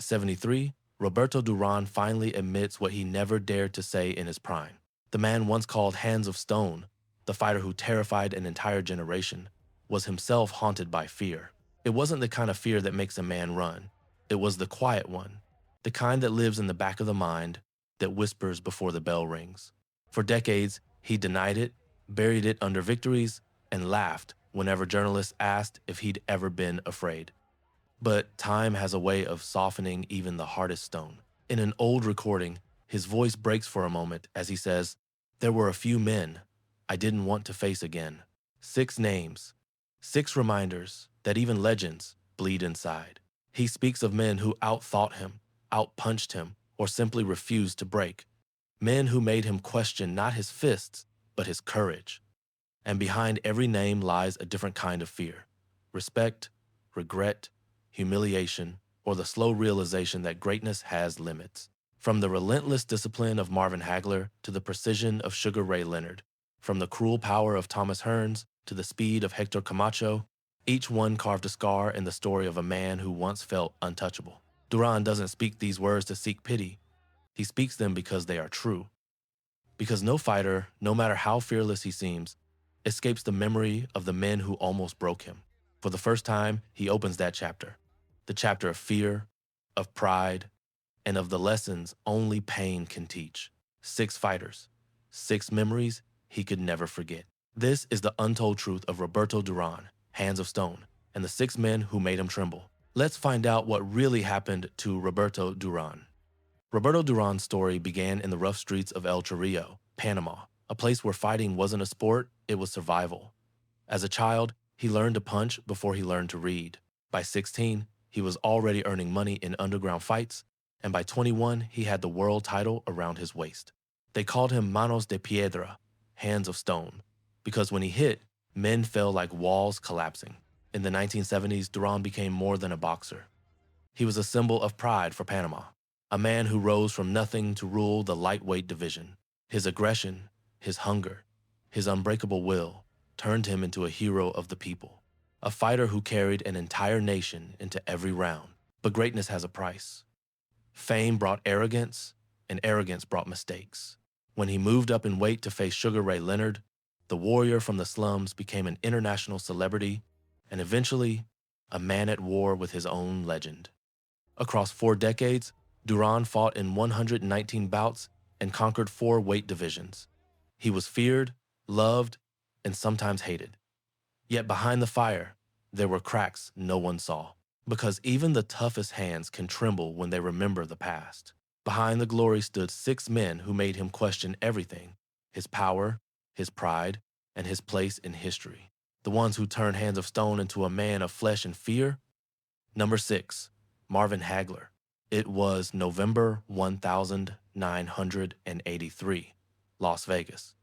73, Roberto Durán finally admits what he never dared to say in his prime. The man once called Hands of Stone, the fighter who terrified an entire generation, was himself haunted by fear. It wasn't the kind of fear that makes a man run. It was the quiet one, the kind that lives in the back of the mind, that whispers before the bell rings. For decades, he denied it, buried it under victories, and laughed whenever journalists asked if he'd ever been afraid. But time has a way of softening even the hardest stone. In an old recording, his voice breaks for a moment as he says, "There were a few men I didn't want to face again. 6 names, 6 reminders that even legends bleed inside." He speaks of men who outthought him, outpunched him, or simply refused to break. Men who made him question not his fists, but his courage. And behind every name lies a different kind of fear. Respect, regret, humiliation, or the slow realization that greatness has limits. From the relentless discipline of Marvin Hagler to the precision of Sugar Ray Leonard, from the cruel power of Thomas Hearns to the speed of Hector Camacho, each one carved a scar in the story of a man who once felt untouchable. Durán doesn't speak these words to seek pity. He speaks them because they are true. Because no fighter, no matter how fearless he seems, escapes the memory of the men who almost broke him. For the first time, he opens that chapter. The chapter of fear, of pride, and of the lessons only pain can teach. 6 fighters, 6 memories he could never forget. This is the untold truth of Roberto Durán, Hands of Stone, and the 6 men who made him tremble. Let's find out what really happened to Roberto Durán. Roberto Durán's story began in the rough streets of El Chorrillo, Panama, a place where fighting wasn't a sport, it was survival. As a child, he learned to punch before he learned to read. By 16, he was already earning money in underground fights, and by 21, he had the world title around his waist. They called him Manos de Piedra, Hands of Stone, because when he hit, men fell like walls collapsing. In the 1970s, Durán became more than a boxer. He was a symbol of pride for Panama, a man who rose from nothing to rule the lightweight division. His aggression, his hunger, his unbreakable will turned him into a hero of the people, a fighter who carried an entire nation into every round. But greatness has a price. Fame brought arrogance, and arrogance brought mistakes. When he moved up in weight to face Sugar Ray Leonard, the warrior from the slums became an international celebrity and eventually a man at war with his own legend. Across 4 decades, Durán fought in 119 bouts and conquered 4 weight divisions. He was feared, loved, and sometimes hated. Yet behind the fire, there were cracks no one saw, because even the toughest hands can tremble when they remember the past. Behind the glory stood 6 men who made him question everything: his power, his pride, and his place in history. The ones who turned Hands of Stone into a man of flesh and fear? Number 6, Marvin Hagler. It was November 1983, Las Vegas.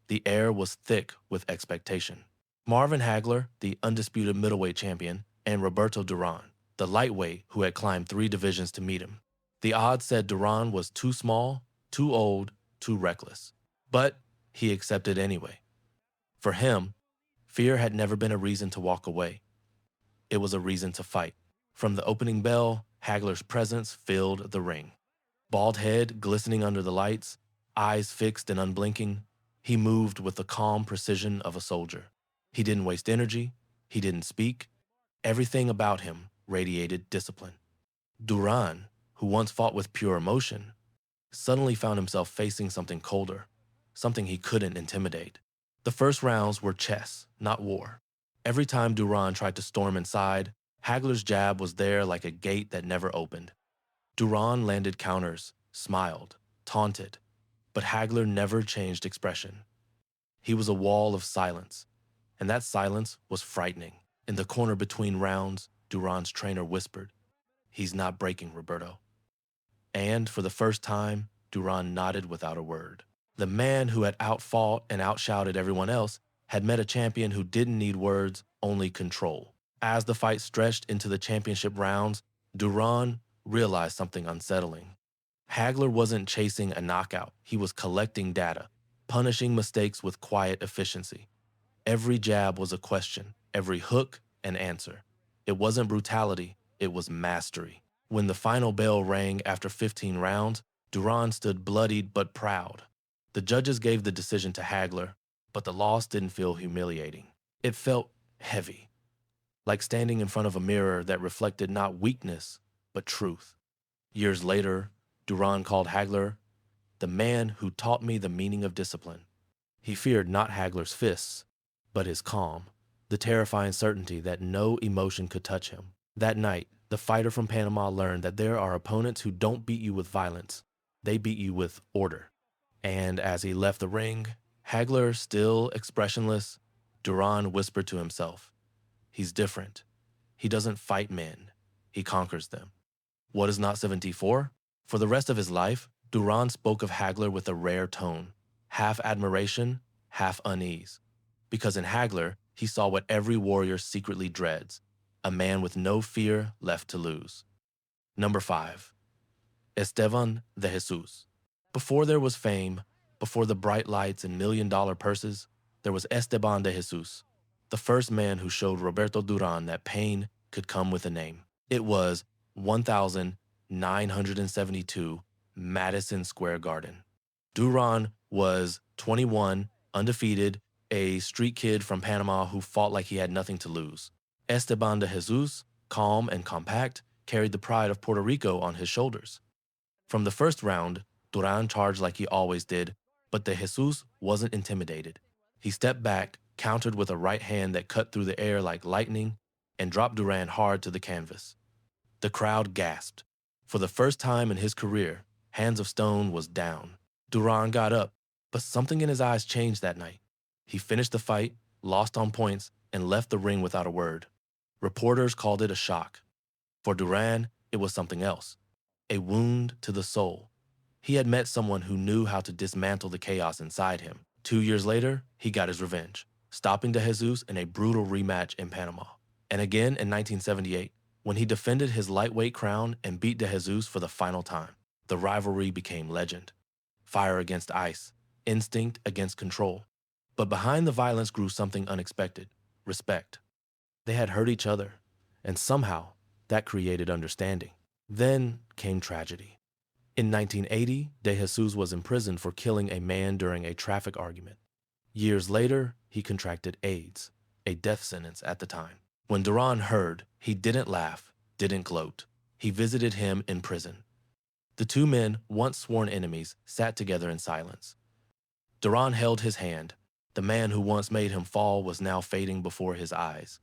The air was thick with expectation. Marvin Hagler, the undisputed middleweight champion, and Roberto Durán, the lightweight who had climbed 3 divisions to meet him. The odds said Durán was too small, too old, too reckless. But he accepted anyway. For him, fear had never been a reason to walk away. It was a reason to fight. From the opening bell, Hagler's presence filled the ring. Bald head glistening under the lights, eyes fixed and unblinking, he moved with the calm precision of a soldier. He didn't waste energy, he didn't speak. Everything about him radiated discipline. Durán, who once fought with pure emotion, suddenly found himself facing something colder, something he couldn't intimidate. The first rounds were chess, not war. Every time Durán tried to storm inside, Hagler's jab was there like a gate that never opened. Durán landed counters, smiled, taunted, but Hagler never changed expression. He was a wall of silence, and that silence was frightening. In the corner between rounds, Durán's trainer whispered, "He's not breaking, Roberto." And for the first time, Durán nodded without a word. The man who had outfought and outshouted everyone else had met a champion who didn't need words, only control. As the fight stretched into the championship rounds, Durán realized something unsettling. Hagler wasn't chasing a knockout, he was collecting data, punishing mistakes with quiet efficiency. Every jab was a question, every hook an answer. It wasn't brutality, it was mastery. When the final bell rang after 15 rounds, Durán stood bloodied but proud. The judges gave the decision to Hagler, but the loss didn't feel humiliating. It felt heavy, like standing in front of a mirror that reflected not weakness, but truth. Years later, Durán called Hagler the man who taught me the meaning of discipline. He feared not Hagler's fists, but his calm, the terrifying certainty that no emotion could touch him. That night, the fighter from Panama learned that there are opponents who don't beat you with violence, they beat you with order. And as he left the ring, Hagler still expressionless, Durán whispered to himself, "He's different. He doesn't fight men, he conquers them." What is not 74? For the rest of his life, Durán spoke of Hagler with a rare tone, half admiration, half unease. Because in Hagler, he saw what every warrior secretly dreads, a man with no fear left to lose. Number 5. Esteban de Jesús. Before there was fame, before the bright lights and million-dollar purses, there was Esteban de Jesús, the first man who showed Roberto Durán that pain could come with a name. It was 1972 Madison Square Garden. Durán was 21, undefeated, a street kid from Panama who fought like he had nothing to lose. Esteban de Jesús, calm and compact, carried the pride of Puerto Rico on his shoulders. From the first round, Durán charged like he always did, but de Jesús wasn't intimidated. He stepped back, countered with a right hand that cut through the air like lightning, and dropped Durán hard to the canvas. The crowd gasped. For the first time in his career, Hands of Stone was down. Durán got up, but something in his eyes changed that night. He finished the fight, lost on points, and left the ring without a word. Reporters called it a shock. For Durán, it was something else. A wound to the soul. He had met someone who knew how to dismantle the chaos inside him. 2 years later, he got his revenge, stopping de Jesús in a brutal rematch in Panama. And again in 1978, when he defended his lightweight crown and beat de Jesús for the final time. The rivalry became legend. Fire against ice, instinct against control. But behind the violence grew something unexpected, respect. They had hurt each other, and somehow that created understanding. Then came tragedy. In 1980, de Jesús was imprisoned for killing a man during a traffic argument. Years later, he contracted AIDS, a death sentence at the time. When Durán heard, he didn't laugh, didn't gloat. He visited him in prison. The two men, once sworn enemies, sat together in silence. Durán held his hand. The man who once made him fall was now fading before his eyes.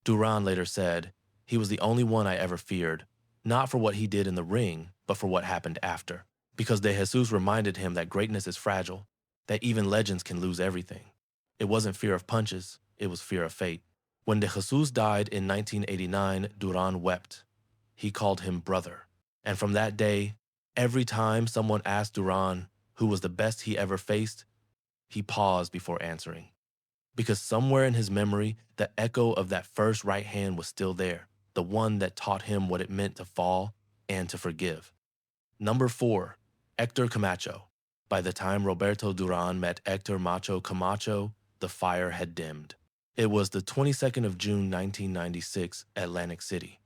Durán later said, "He was the only one I ever feared, not for what he did in the ring, but for what happened after. Because de Jesús reminded him that greatness is fragile, that even legends can lose everything. It wasn't fear of punches, it was fear of fate." When de Jesús died in 1989, Durán wept. He called him brother. And from that day, every time someone asked Durán who was the best he ever faced, he paused before answering. Because somewhere in his memory, the echo of that first right hand was still there, the one that taught him what it meant to fall and to forgive. Number 4, Héctor Camacho. By the time Roberto Durán met Héctor Macho Camacho, the fire had dimmed. It was the 22nd of June 1996, Atlantic City.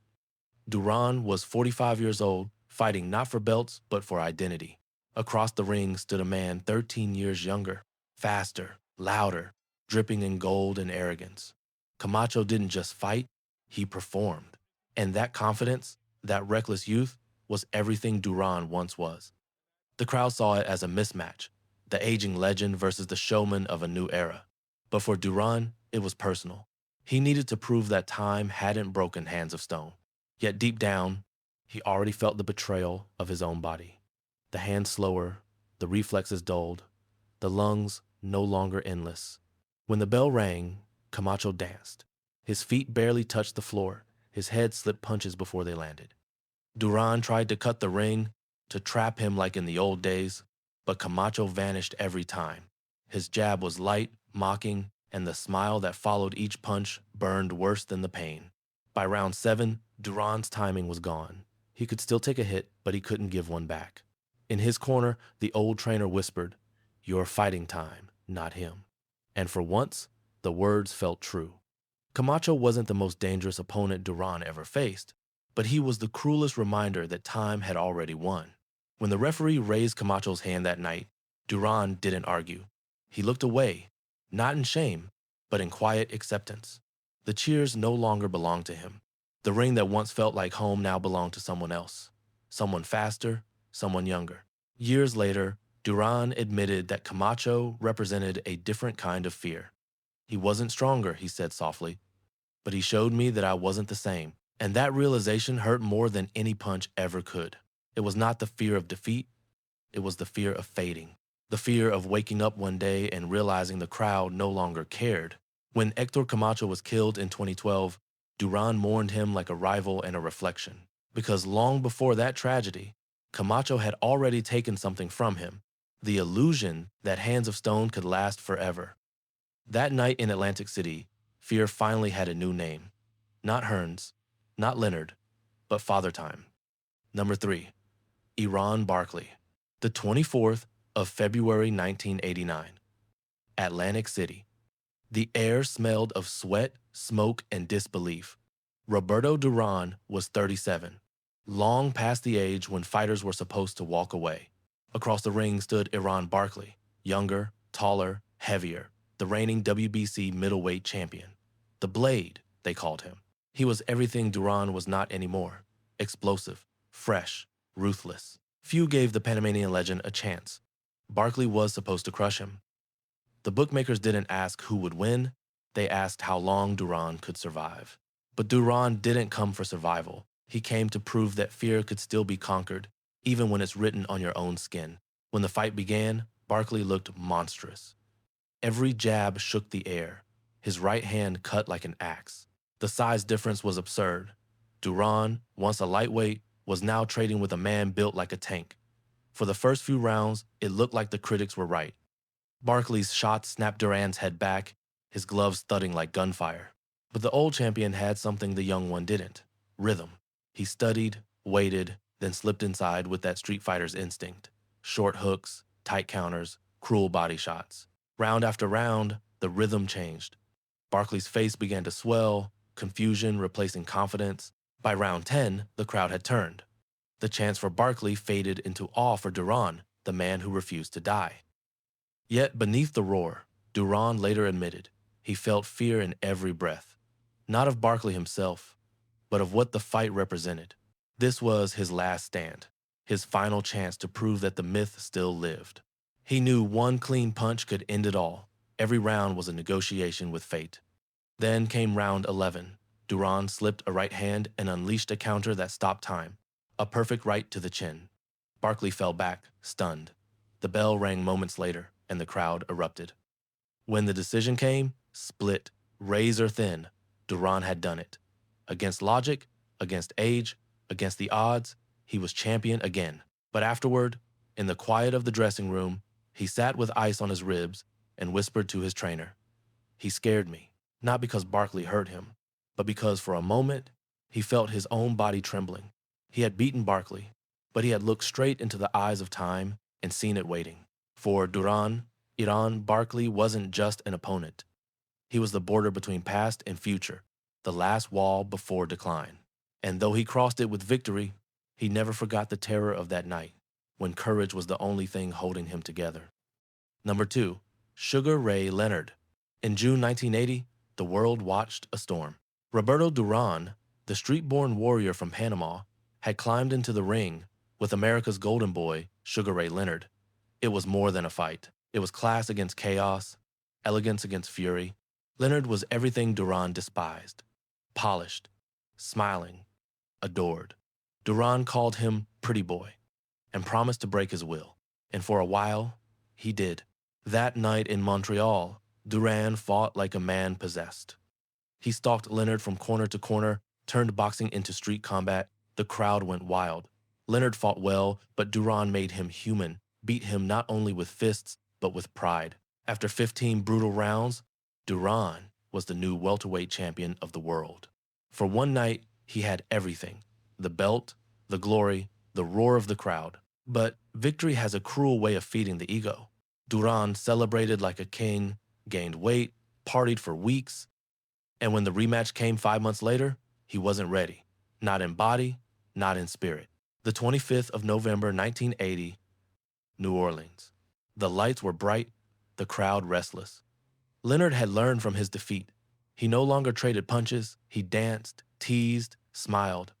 Durán was 45 years old, fighting not for belts, but for identity. Across the ring stood a man 13 years younger, faster, louder, dripping in gold and arrogance. Camacho didn't just fight, he performed. And that confidence, that reckless youth, was everything Durán once was. The crowd saw it as a mismatch, the aging legend versus the showman of a new era. But for Durán, it was personal. He needed to prove that time hadn't broken Hands of Stone. Yet deep down, he already felt the betrayal of his own body. The hands slower, the reflexes dulled, the lungs no longer endless. When the bell rang, Camacho danced. His feet barely touched the floor. His head slipped punches before they landed. Durán tried to cut the ring, to trap him like in the old days, but Camacho vanished every time. His jab was light, mocking, and the smile that followed each punch burned worse than the pain. By round 7, Durán's timing was gone. He could still take a hit, but he couldn't give one back. In his corner, the old trainer whispered, "Your fighting time, not him." And for once, the words felt true. Camacho wasn't the most dangerous opponent Durán ever faced, but he was the cruelest reminder that time had already won. When the referee raised Camacho's hand that night, Duran didn't argue. He looked away, not in shame, but in quiet acceptance. The cheers no longer belonged to him. The ring that once felt like home now belonged to someone else. Someone faster, someone younger. Years later, Duran admitted that Camacho represented a different kind of fear. He wasn't stronger, he said softly, but he showed me that I wasn't the same. And that realization hurt more than any punch ever could. It was not the fear of defeat, it was the fear of fading. The fear of waking up one day and realizing the crowd no longer cared. When Hector Camacho was killed in 2012, Duran mourned him like a rival and a reflection. Because long before that tragedy, Camacho had already taken something from him, the illusion that Hands of Stone could last forever. That night in Atlantic City, fear finally had a new name. Not Hearns, not Leonard, but Father Time. Number 3. Iran Barkley. The 24th of February 1989. Atlantic City. The air smelled of sweat, smoke, and disbelief. Roberto Durán was 37, long past the age when fighters were supposed to walk away. Across the ring stood Iran Barkley, younger, taller, heavier, the reigning WBC middleweight champion. The Blade, they called him. He was everything Durán was not anymore. Explosive, fresh, ruthless. Few gave the Panamanian legend a chance. Barkley was supposed to crush him. The bookmakers didn't ask who would win, they asked how long Durán could survive. But Durán didn't come for survival. He came to prove that fear could still be conquered, even when it's written on your own skin. When the fight began, Barkley looked monstrous. Every jab shook the air. His right hand cut like an axe. The size difference was absurd. Durán, once a lightweight, was now trading with a man built like a tank. For the first few rounds, it looked like the critics were right. Barkley's shots snapped Duran's head back, his gloves thudding like gunfire. But the old champion had something the young one didn't: rhythm. He studied, waited, then slipped inside with that street fighter's instinct. Short hooks, tight counters, cruel body shots. Round after round, the rhythm changed. Barkley's face began to swell, confusion replacing confidence. By round 10, the crowd had turned. The chance for Barkley faded into awe for Durán, the man who refused to die. Yet beneath the roar, Durán later admitted he felt fear in every breath. Not of Barkley himself, but of what the fight represented. This was his last stand, his final chance to prove that the myth still lived. He knew one clean punch could end it all. Every round was a negotiation with fate. Then came round 11. Durán slipped a right hand and unleashed a counter that stopped time. A perfect right to the chin. Barkley fell back, stunned. The bell rang moments later, and the crowd erupted. When the decision came, split, razor thin, Durán had done it. Against logic, against age, against the odds, he was champion again. But afterward, in the quiet of the dressing room, he sat with ice on his ribs and whispered to his trainer, "He scared me, not because Barkley hurt him, but because for a moment, he felt his own body trembling. He had beaten Barkley, but he had looked straight into the eyes of time and seen it waiting. For Durán, Iran Barkley wasn't just an opponent. He was the border between past and future, the last wall before decline. And though he crossed it with victory, he never forgot the terror of that night, when courage was the only thing holding him together." Number 2. Sugar Ray Leonard. In June 1980, the world watched a storm. Roberto Durán, the street-born warrior from Panama, had climbed into the ring with America's golden boy, Sugar Ray Leonard. It was more than a fight. It was class against chaos, elegance against fury. Leonard was everything Durán despised. Polished, smiling, adored. Durán called him Pretty Boy and promised to break his will. And for a while, he did. That night in Montreal, Durán fought like a man possessed. He stalked Leonard from corner to corner, turned boxing into street combat. The crowd went wild. Leonard fought well, but Durán made him human, beat him not only with fists, but with pride. After 15 brutal rounds, Durán was the new welterweight champion of the world. For one night, he had everything: the belt, the glory, the roar of the crowd. But victory has a cruel way of feeding the ego. Durán celebrated like a king, gained weight, partied for weeks, and when the rematch came 5 months later, he wasn't ready. not in body, not in spirit. The 25th of November, 1980, New Orleans. The lights were bright, the crowd restless. Leonard had learned from his defeat. He no longer traded punches, he danced, teased, smiled.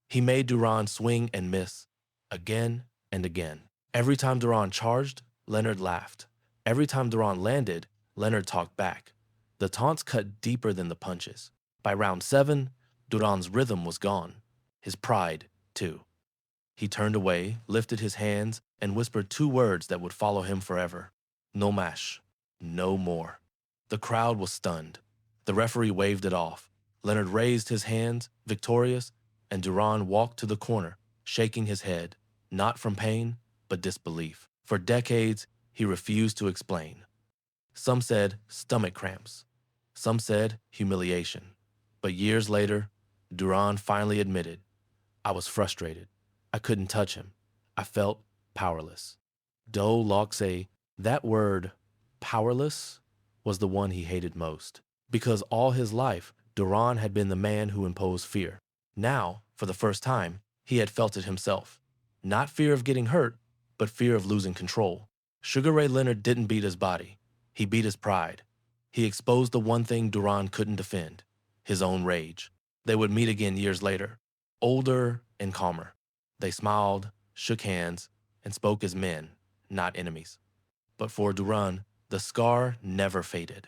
He made Durán swing and miss, again and again. Every time Durán charged, Leonard laughed. Every time Durán landed, Leonard talked back. The taunts cut deeper than the punches. By round 7, Durán's rhythm was gone. His pride, too. He turned away, lifted his hands, and whispered 2 words that would follow him forever. No más. No more. The crowd was stunned. The referee waved it off. Leonard raised his hands, victorious, and Durán walked to the corner, shaking his head, not from pain, but disbelief. For decades, he refused to explain. Some said stomach cramps. Some said humiliation. But years later, Durán finally admitted, I was frustrated. I couldn't touch him. I felt powerless. Do Loxe, that word, powerless, was the one he hated most. Because all his life, Durán had been the man who imposed fear. Now, for the first time, he had felt it himself. Not fear of getting hurt, but fear of losing control. Sugar Ray Leonard didn't beat his body. He beat his pride. He exposed the one thing Durán couldn't defend, his own rage. They would meet again years later, older and calmer. They smiled, shook hands, and spoke as men, not enemies. But for Durán, the scar never faded.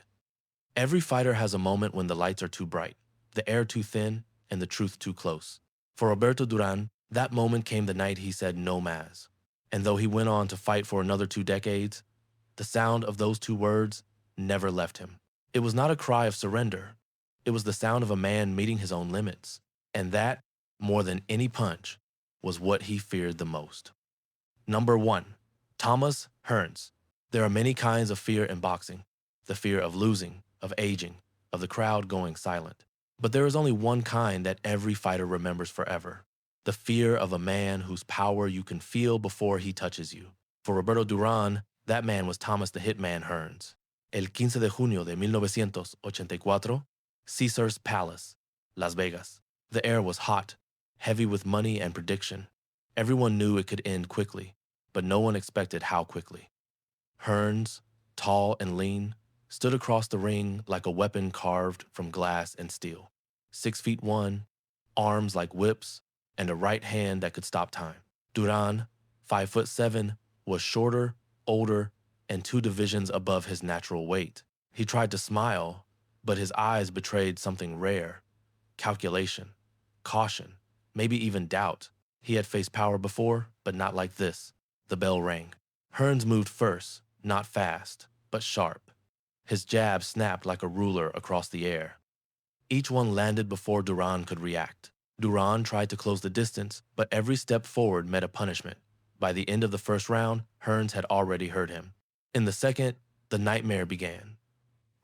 Every fighter has a moment when the lights are too bright, the air too thin, and the truth too close. For Roberto Durán, that moment came the night he said no más. And though he went on to fight for another 2 decades, the sound of those 2 words never left him. It was not a cry of surrender. It was the sound of a man meeting his own limits. And that, more than any punch, was what he feared the most. Number 1, Thomas Hearns. There are many kinds of fear in boxing. The fear of losing, of aging, of the crowd going silent. But there is only one kind that every fighter remembers forever. The fear of a man whose power you can feel before he touches you. For Roberto Durán, that man was Thomas the Hitman Hearns. El 15 de junio de 1984, Caesar's Palace, Las Vegas. The air was hot, heavy with money and prediction. Everyone knew it could end quickly, but no one expected how quickly. Hearns, tall and lean, stood across the ring like a weapon carved from glass and steel. 6'1", arms like whips, and a right hand that could stop time. Durán, 5'7", was shorter, older, and 2 divisions above his natural weight. He tried to smile, but his eyes betrayed something rare. Calculation, caution, maybe even doubt. He had faced power before, but not like this. The bell rang. Hearns moved first, not fast, but sharp. His jab snapped like a ruler across the air. Each one landed before Durán could react. Durán tried to close the distance, but every step forward met a punishment. By the end of the first round, Hearns had already hurt him. In the second, the nightmare began.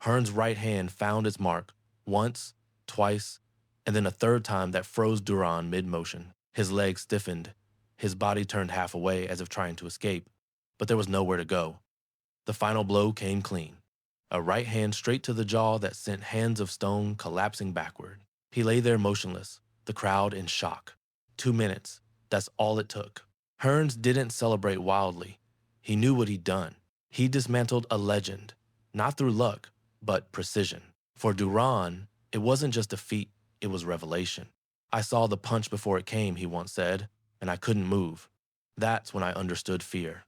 Hearns' right hand found its mark, once, twice, and then a third time that froze Durán mid-motion. His legs stiffened. His body turned half away as if trying to escape, but there was nowhere to go. The final blow came clean. A right hand straight to the jaw that sent Hands of Stone collapsing backward. He lay there motionless, the crowd in shock. 2 minutes, that's all it took. Hearns didn't celebrate wildly. He knew what he'd done. He dismantled a legend, not through luck, but precision. For Durán, it wasn't just defeat, it was revelation. I saw the punch before it came, he once said, and I couldn't move. That's when I understood fear.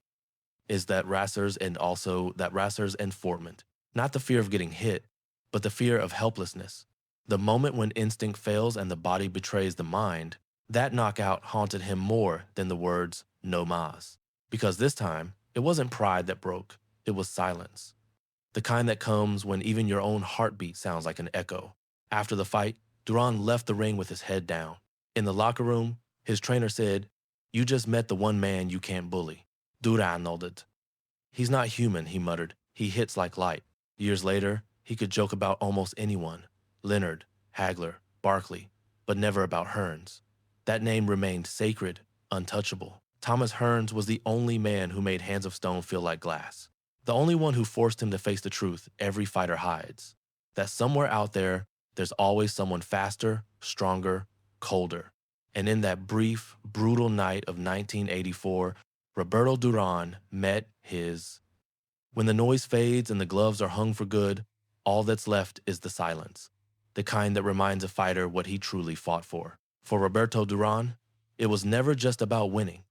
Is that Rassers and also that Rassers enforcement. Not the fear of getting hit, but the fear of helplessness. The moment when instinct fails and the body betrays the mind, that knockout haunted him more than the words, no más. Because this time, it wasn't pride that broke, it was silence. The kind that comes when even your own heartbeat sounds like an echo. After the fight, Durán left the ring with his head down. In the locker room, his trainer said, "You just met the one man you can't bully." Durán nodded. "He's not human," he muttered. "He hits like light." Years later, he could joke about almost anyone. Leonard, Hagler, Barkley, but never about Hearns. That name remained sacred, untouchable. Thomas Hearns was the only man who made Hands of Stone feel like glass. The only one who forced him to face the truth every fighter hides. That somewhere out there, there's always someone faster, stronger, colder. And in that brief, brutal night of 1984, Roberto Duran met his. When the noise fades and the gloves are hung for good, all that's left is the silence, the kind that reminds a fighter what he truly fought for. For Roberto Duran, it was never just about winning.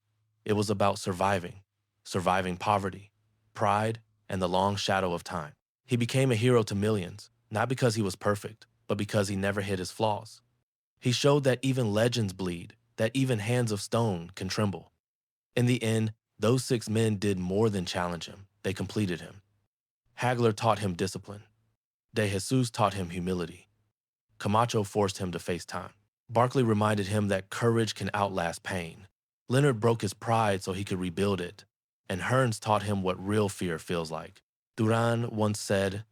It was about surviving poverty, pride, and the long shadow of time. He became a hero to millions, not because he was perfect, but because he never hid his flaws. He showed that even legends bleed, that even hands of stone can tremble. In the end, those 6 men did more than challenge him, they completed him. Hagler taught him discipline. De Jesus taught him humility. Camacho forced him to face time. Barkley reminded him that courage can outlast pain. Leonard broke his pride so he could rebuild it. And Hearns taught him what real fear feels like. Duran once said,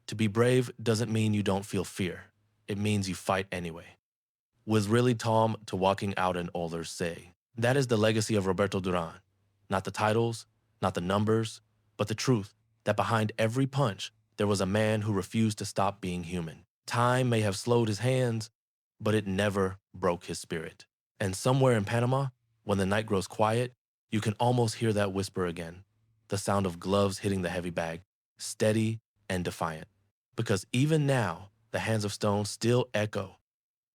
"To be brave doesn't mean you don't feel fear. It means you fight anyway." Was really Tom to walking out an Oilers say. That is the legacy of Roberto Duran. Not the titles, not the numbers, but the truth that behind every punch, there was a man who refused to stop being human. Time may have slowed his hands, but it never broke his spirit. And somewhere in Panama, when the night grows quiet, you can almost hear that whisper again, the sound of gloves hitting the heavy bag, steady and defiant. Because even now, the hands of stone still echo